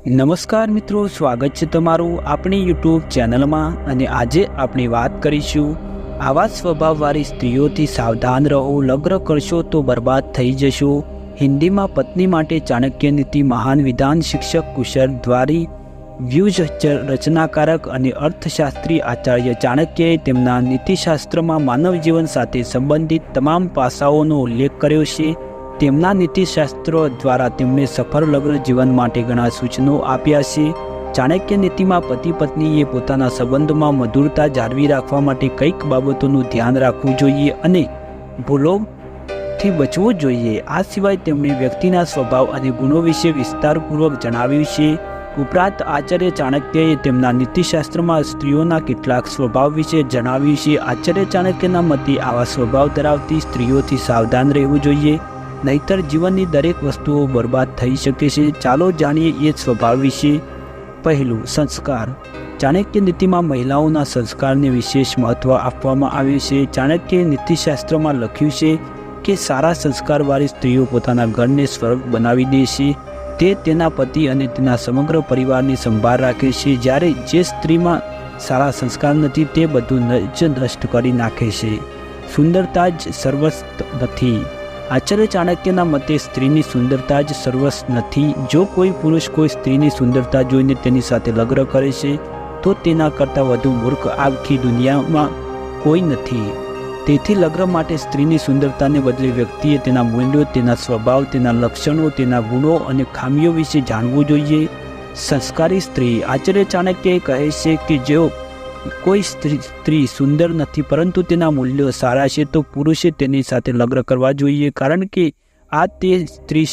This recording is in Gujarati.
નમસ્કાર મિત્રો, સ્વાગત છે તમારું આપણી યુટ્યુબ ચેનલમાં। અને આજે આપણે વાત કરીશું આવા સ્વભાવવાળી સ્ત્રીઓથી સાવધાન રહો, લગ્ન કરશો તો બરબાદ થઈ જશો। હિન્દીમાં પત્ની માટે ચાણક્ય નીતિ મહાન વિધાન શિક્ષક કુશળ દ્વારી વ્યૂહ રચનાકારક અને અર્થશાસ્ત્રી આચાર્ય ચાણક્યએ તેમના નીતિશાસ્ત્રમાં માનવ જીવન સાથે સંબંધિત તમામ પાસાઓનો ઉલ્લેખ કર્યો છે। તેમના નીતિશાસ્ત્રો દ્વારા તેમણે સફળ લગ્ન જીવન માટે ઘણા સૂચનો આપ્યા છે। ચાણક્ય નીતિમાં પતિ પત્નીએ પોતાના સંબંધમાં મધુરતા જાળવી રાખવા માટે કઈક બાબતોનું ધ્યાન રાખવું જોઈએ અને ભૂલોથી બચવું જોઈએ। આ સિવાય તેમણે વ્યક્તિના સ્વભાવ અને ગુણો વિશે વિસ્તારપૂર્વક જણાવ્યું છે। ઉપરાંત આચાર્ય ચાણક્યએ તેમના નીતિશાસ્ત્રમાં સ્ત્રીઓના કેટલાક સ્વભાવ વિશે જણાવ્યું છે। આચાર્ય ચાણક્યના મતે આવા સ્વભાવ ધરાવતી સ્ત્રીઓથી સાવધાન રહેવું જોઈએ, નહીતર જીવનની દરેક વસ્તુઓ બરબાદ થઈ શકે છે। ચાલો જાણીએ એ સ્વભાવ વિશે। પહેલું, સંસ્કાર। ચાણક્ય નીતિમાં મહિલાઓના સંસ્કારને વિશેષ મહત્વ આપવામાં આવ્યું છે। ચાણક્ય નીતિશાસ્ત્રમાં લખ્યું છે કે સારા સંસ્કારવાળી સ્ત્રીઓ પોતાના ઘરને સ્વર્ગ બનાવી દે છે। તે તેના પતિ અને તેના સમગ્ર પરિવારની સંભાળ રાખે છે, જ્યારે જે સ્ત્રીમાં સારા સંસ્કાર નથી તે બધું જ નષ્ટ કરી નાખે છે। સુંદરતા જ સર્વસ્વ નથી। આચાર્ય ચાણક્યના મતે સ્ત્રીની સુંદરતા જ સર્વસ્વ નથી। જો કોઈ પુરુષ કોઈ સ્ત્રીની સુંદરતા જોઈને તેની સાથે લગ્ન કરે છે તો તેના કરતાં વધુ મૂર્ખ આખી દુનિયામાં કોઈ નથી। તેથી લગ્ન માટે સ્ત્રીની સુંદરતાને બદલે વ્યક્તિએ તેના મૂલ્યો, તેના સ્વભાવ, તેના લક્ષણો, તેના ગુણો અને ખામીઓ વિશે જાણવું જોઈએ। સંસ્કારી સ્ત્રી। આચાર્ય ચાણક્ય કહે છે કે જો કોઈ સ્ત્રી સુંદર નથી પરંતુ તેના મૂલ્યો સારા છે તો પુરુષે તેની સાથે લગ્ન કરવા જોઈએ, કારણ કે આ તે સ્ત્રી